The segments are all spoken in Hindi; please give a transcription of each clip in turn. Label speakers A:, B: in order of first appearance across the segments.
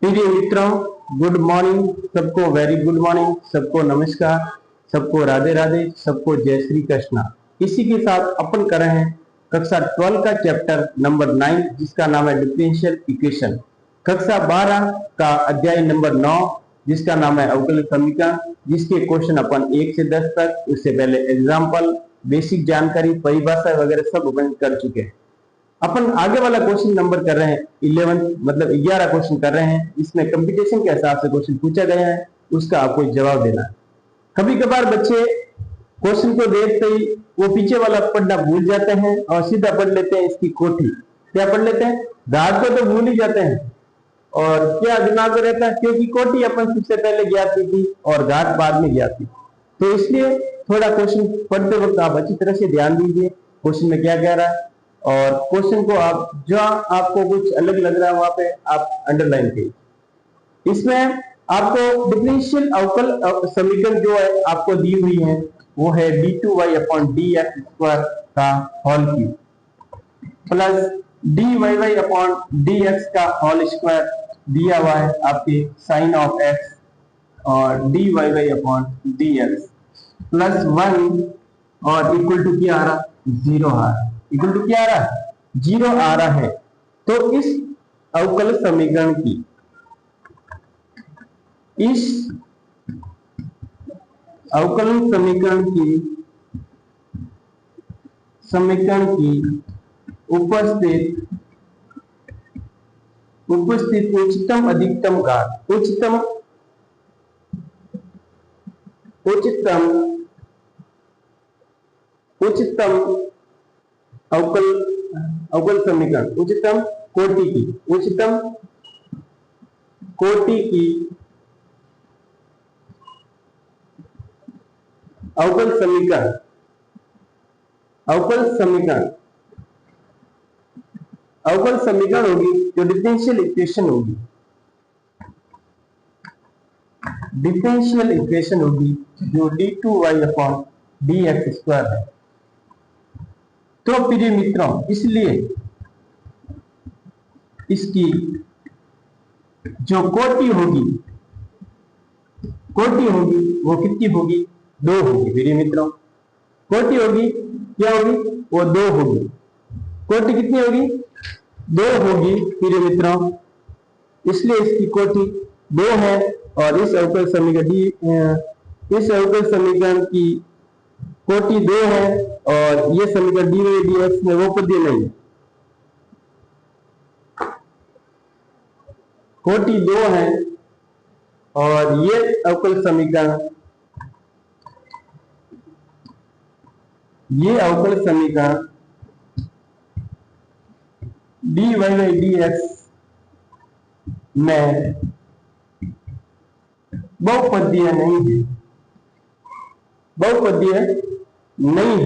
A: प्रिय मित्रों, गुड मॉर्निंग। सबको वेरी गुड मॉर्निंग, सबको नमस्कार, सबको राधे राधे, सबको जय श्री कृष्णा। इसी के साथ अपन कर रहे हैं कक्षा 12 का चैप्टर नंबर 9 जिसका नाम है डिफरेंशियल इक्वेशन। कक्षा 12 का अध्याय नंबर 9 जिसका नाम है अवकल समीकरण, जिसके क्वेश्चन अपन 1 से 10 तक, उससे पहले एग्जाम्पल, बेसिक जानकारी, परिभाषा वगैरह सब अपन कर चुके हैं। अपन आगे वाला क्वेश्चन नंबर कर रहे हैं 11, मतलब 11 क्वेश्चन कर रहे हैं। इसमें कंपटीशन के हिसाब से क्वेश्चन पूछा गया है, उसका आपको जवाब देना है। कभी कभार बच्चे क्वेश्चन को देखते ही वो पीछे वाला पढ़ना भूल जाते हैं और सीधा पढ़ लेते हैं इसकी कोठी। क्या पढ़ लेते हैं? घात को तो भूल ही जाते हैं। और क्या दिमाग में रहता है, क्योंकि कोठी अपन सबसे पहले ज्ञात की थी और घात बाद में ज्ञात थी। तो इसलिए थोड़ा क्वेश्चन पढ़ते वक्त आप अच्छी तरह से ध्यान दीजिए क्वेश्चन में क्या कह रहा है, और क्वेश्चन को आप जहां आपको कुछ अलग लग रहा है वहां पे आप अंडरलाइन कीजिए। इसमें आपको डिफरेंशियल अवकल समीकरण जो है आपको दी हुई है वो है d2y अपॉन dx² का whole cube plus dy upon dx का होल स्क्वायर दिया हुआ है आपके साइन ऑफ x, और dy अपॉन dx प्लस 1 और इक्वल टू क्या आ रहा? 0 आ रहा है। इक्वल टू क्या आ रहा है? 0 आ रहा है। तो इस अवकल समीकरण की उपस्थित उच्चतम अधिकतम घात उच्चतम अवकल समीकरण उच्चतम कोटि की अवकल समीकरण होगी जो डिफरेंशियल इक्वेशन होगी जो d2y अपॉन dx² है। तो प्रिय मित्रों, इसलिए इसकी जो कोटि होगी वो कितनी होगी? 2 होगी। प्रिय मित्रों, कोटि होगी क्या होगी? वो 2 होगी। कोटि कितनी होगी? 2 होगी प्रिय मित्रों। इसलिए इसकी कोटि 2 है और इस अवकल समीकरण की कोटि 2 है, और ये समीकरण dx में वो पद नहीं है। कोटि 2 है और ये अवकल समीकरण dy/dx में बहुपदीय नहीं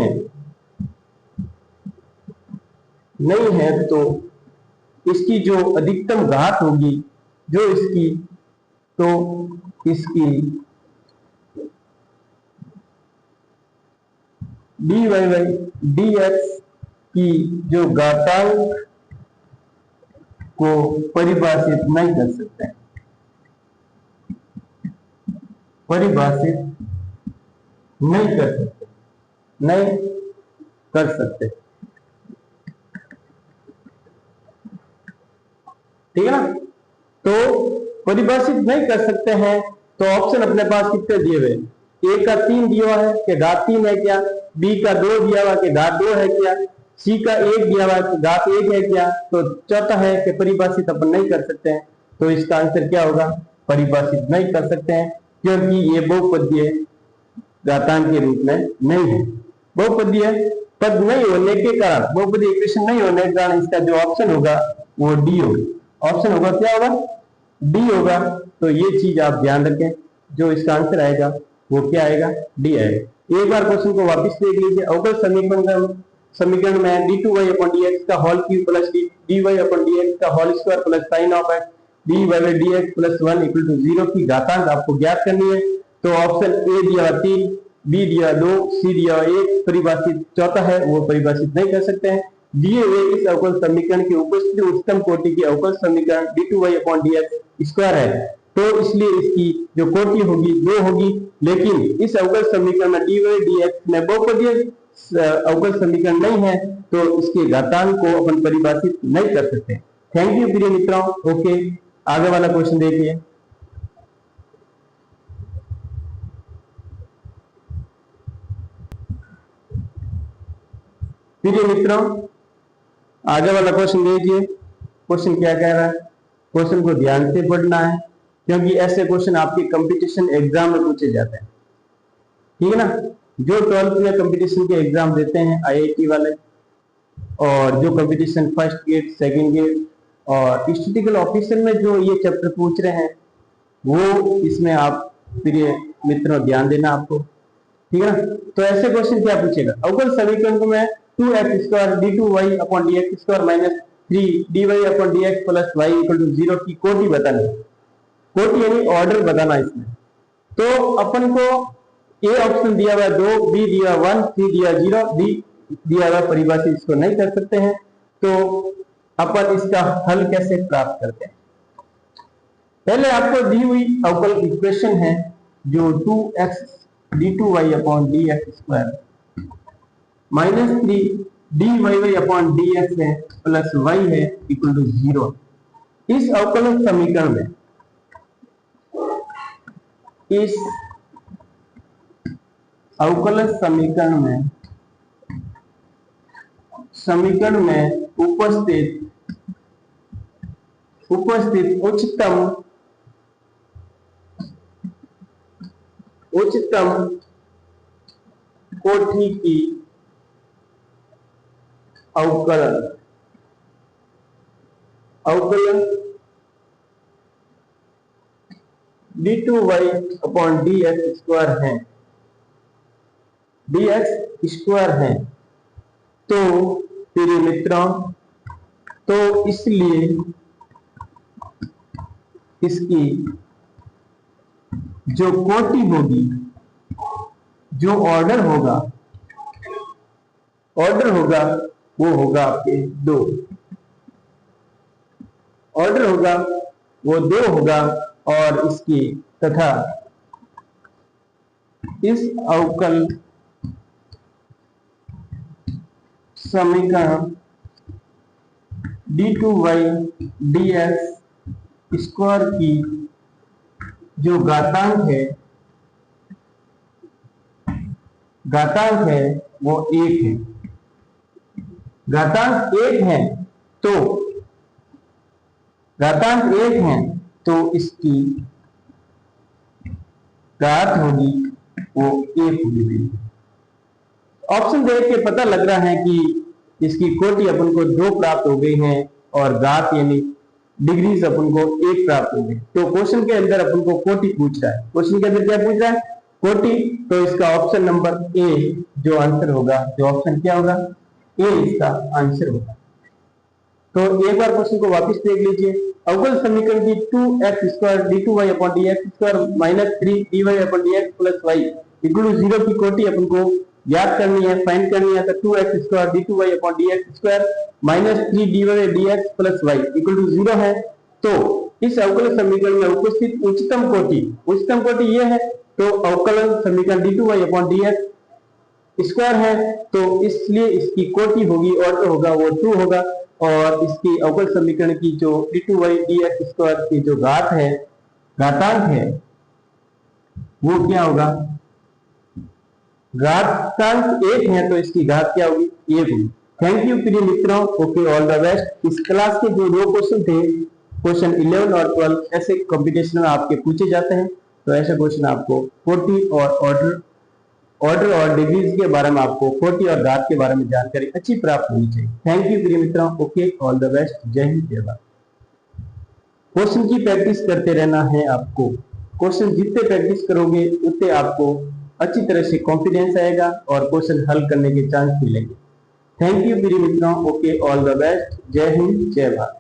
A: है। तो इसकी जो अधिकतम घात होगी इसकी dy/dx की जो घातांक को परिभाषित नहीं कर सकते। ठीक है ना? तो परिभाषित नहीं कर सकते हैं। तो ऑप्शन अपने पास कितने दिए हुए? ए का 3 दिया हुआ है कि घात 3 है क्या? बी का 2 दिया हुआ कि घात 2 है क्या? सी का 1 दिया हुआ कि घात 1 है क्या? तो चौथा है कि परिभाषित अपन नहीं कर सकते हैं। तो इसका आंसर क्या होगा? परिभाषित नहीं कर सकते हैं, क्योंकि ये बहुपदीय घातांक के रूप में नहीं है। बहुपदीय पद नहीं होने के कारण, बहुपदीय इक्वेशन नहीं होने के कारण इसका जो ऑप्शन होगा वो डी होगा। ऑप्शन होगा क्या होगा? डी होगा। तो ये चीज आप ध्यान रखें, जो इसका आंसर आएगा वो क्या आएगा? डी आएगा। एक बार क्वेश्चन को वापस देख लीजिए। अवकल समीकरण में d2y अपॉन dx का whole cube plus dy upon dx का whole square plus sine of x dy/dx plus 1 equal to 0 की घातांक आपको ज्ञात करनी है। तो ऑप्शन ए दिया 3, बी दिया 2, सी दिया 1, परिभाषित चौथा है वो परिभाषित नहीं कर सकते हैं। दिए हुए इस अवकल समीकरण की उपस्थिति उच्चतम कोटि की अवकल समीकरण d2y अपॉन dx स्क्वायर है, तो इसलिए इसकी जो कोटि होगी 2 होगी। लेकिन इस अवकल समीकरण में dy dx में बहुपदीय अवकल समीकरण नहीं है, तो इसके घातांक को अपन परिभाषित नहीं कर सकते। थैंक यू प्रिय मित्रों। ओके, आगे वाला क्वेश्चन देखिए। प्रिय मित्रों, आगे वाला क्वेश्चन देखिए। क्वेश्चन क्या कह रहा है, क्वेश्चन को ध्यान से पढ़ना है, क्योंकि ऐसे क्वेश्चन आपके कंपटीशन एग्जाम में पूछे जाते हैं, ठीक है ना। जो 12th में कंपटीशन के एग्जाम देते हैं आईआईटी वाले, और जो competition first GATE, second GATE और स्टैटिस्टिकल ऑफिसर में जो ये चैप्टर पूछ रहे हैं, वो इसमें आप प्रिय मित्रों ध्यान देना आपको, ठीक है ना। तो ऐसे क्वेश्चन क्या पूछेगा, अवकल समीकरण को मैं 2x square d2y upon dx square minus 3dy upon dx plus y equal to 0 की कोटि बतानी, कोटि यानी ऑर्डर बताना इसमें। तो अपन को ए ऑप्शन दिया हुआ 2, बी दिया 1, सी दिया 0, डी दिया हुआ परिभाषित इसको नहीं कर सकते हैं। तो अपन इसका हल कैसे प्राप्त करते हैं, पहले आपको दी हुई अवकल इक्वेशन है जो 2x d2y upon dx square minus 3 dy upon dx है प्लस y है इक्वल टू 0। इस अवकल समीकरण में, इस अवकल समीकरण में उपस्थित उच्चतम कोटि की अवकलन d2y अपॉन dx स्क्वायर है, तो प्रिय मित्रों, तो इसलिए इसकी जो कोटि होगी, जो ऑर्डर होगा वो होगा आपके 2, ऑर्डर होगा वो 2 होगा। और इसकी तथा इस अवकल समीकरण d2y dx स्क्वायर की जो घातांक है वो 1 है। घातांक 1 है, तो इसकी घात होगी वो 1 होगी। ऑप्शन देख के पता लग रहा है कि इसकी कोटि अपन को 2 प्राप्त हो गई है और घात यानी डिग्रीज अपन को 1 प्राप्त हो गई। तो क्वेश्चन के अंदर अपन को कोटि पूछ रहा है, क्वेश्चन के अंदर क्या पूछ रहा है, कोटि। तो इसका ऑप्शन नंबर ए जो आंसर होगा, जो ऑप्शन क्या होगा, ए इसका आंसर होगा। तो एक बार क्वेश्चन को वापस देख लीजिए। अवकल समीकरण की 2x square d2y upon dx square minus 3 dy upon dx plus y equal to 0 की कोटि अपन को याद करनी है, फाइंड करनी है। तो 2x square d2y upon dx square minus 3 dy dx plus y equal to 0 है। तो इस अवकल समीकरण में उपस्थित उच्चतम कोटि ये है, तो अवकलन समीकरण d2y अपॉन dx स्क्वायर है, तो इसलिए इसकी कोटि होगी, ऑर्डर होगा वो 2 होगा। और इसकी अवकल समीकरण की जो d2y dx स्क्वायर की जो घातांक है वो क्या होगा, घातांक 1 है, तो इसकी घात क्या होगी, 1 होगी। थैंक यू प्रिय मित्रों। Okay, all the best. इस क्लास के जो 2 क्वेश्चन थे, क्वेश्चन 11 और 12, ऐसे कंपटीशन में आपके पूछे जाते हैं। तो ऐसे क्वेश्चन आपको कोटि और ऑर्डर और डिग्रीज के बारे में, आपको कोटि और घात के बारे में जानकारी अच्छी प्राप्त होनी चाहिए। थैंक यू प्रिय मित्रों। Okay, all the best. जय हिंद, जय भारत। क्वेश्चन की प्रैक्टिस करते रहना है आपको। क्वेश्चन जितने प्रैक्टिस करोगे उतने आपको अच्छी तरह से कॉन्फिडेंस आएगा और क्वेश्चन हल करने के चांस मिलेंगे। थैंक यू प्रिय मित्रों। Okay, all the best. जय हिंद, जय भारत।